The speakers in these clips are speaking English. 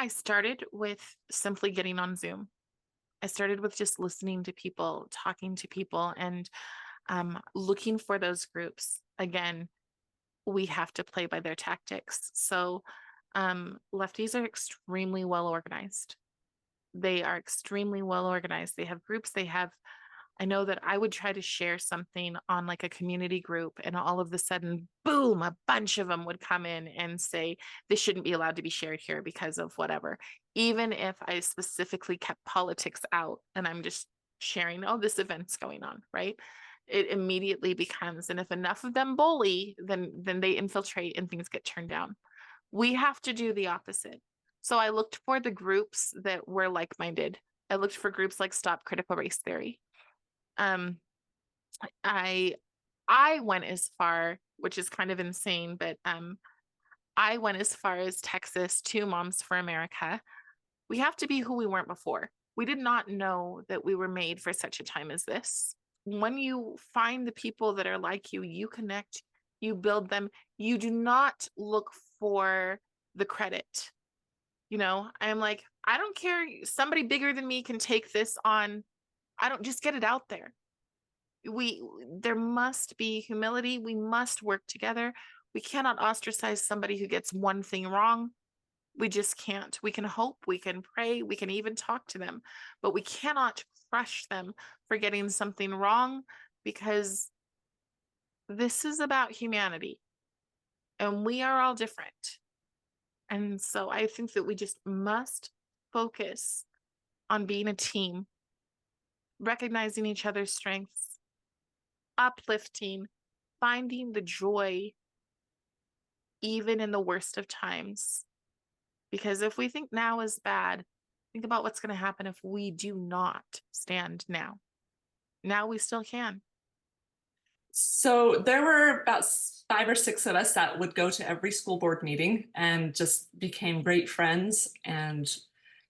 I started with simply getting on Zoom. I started with just listening to people, talking to people, and looking for those groups. Again, we have to play by their tactics. So, lefties are extremely well organized. They are extremely well organized. They have groups, I know that I would try to share something on like a community group, and all of a sudden, boom, a bunch of them would come in and say, this shouldn't be allowed to be shared here because of whatever. Even if I specifically kept politics out and I'm just sharing, oh, this event's going on, right? It immediately becomes, and if enough of them bully, then they infiltrate and things get turned down. We have to do the opposite. So I looked for the groups that were like-minded. I looked for groups like Stop Critical Race Theory. Um, I I went as far, which is kind of insane, but I went as far as Texas to Moms for America. We have to be who we weren't before. We did not know that we were made for such a time as this. When you find the people that are like you connect, you build them. You do not look for the credit. I'm like, I don't care. Somebody bigger than me can take this on. I don't just get it out there. There must be humility. We must work together. We cannot ostracize somebody who gets one thing wrong. We just can't. We can hope, we can pray, we can even talk to them, but we cannot crush them for getting something wrong, because this is about humanity and we are all different. And so I think that we just must focus on being a team, recognizing each other's strengths, uplifting, finding the joy even in the worst of times. Because if we think now is bad, think about what's going to happen if we do not stand now. Now we still can. So there were about 5 or 6 of us that would go to every school board meeting and just became great friends, and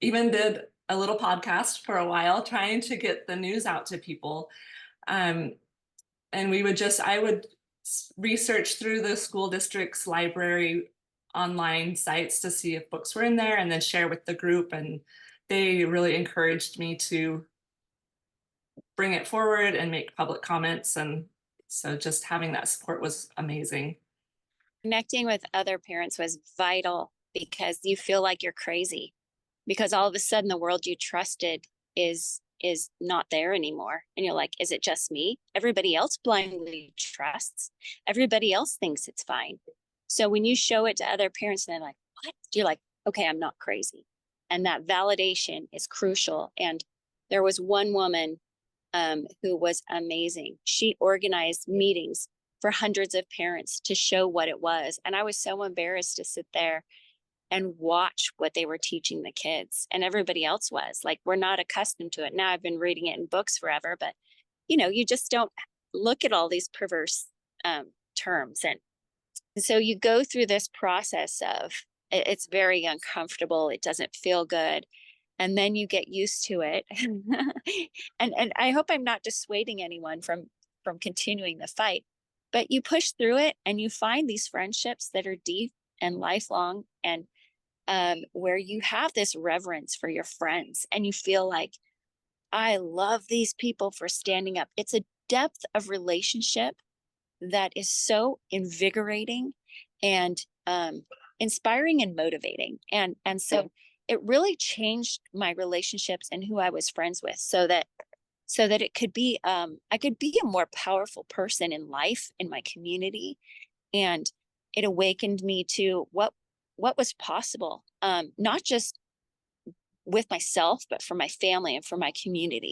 even did a little podcast for a while trying to get the news out to people. And I would research through the school district's library online sites to see if books were in there and then share with the group. And they really encouraged me to bring it forward and make public comments. And so just having that support was amazing. Connecting with other parents was vital, because you feel like you're crazy, because all of a sudden the world you trusted is not there anymore. And you're like, is it just me? Everybody else blindly trusts. Everybody else thinks it's fine. So when you show it to other parents and they're like, what? You're like, okay, I'm not crazy. And that validation is crucial. And there was one woman who was amazing. She organized meetings for hundreds of parents to show what it was. And I was so embarrassed to sit there and watch what they were teaching the kids. And everybody else was like, we're not accustomed to it. Now I've been reading it in books forever, but you just don't look at all these perverse terms. And so you go through this process of, it's very uncomfortable. It doesn't feel good. And then you get used to it. and I hope I'm not dissuading anyone from continuing the fight, but you push through it and you find these friendships that are deep and lifelong, and where you have this reverence for your friends and you feel like, I love these people for standing up. It's a depth of relationship that is so invigorating and inspiring and motivating. And so it really changed my relationships and who I was friends with, so that it could be, I could be a more powerful person in life, in my community. And it awakened me to what was possible, not just with myself, but for my family and for my community.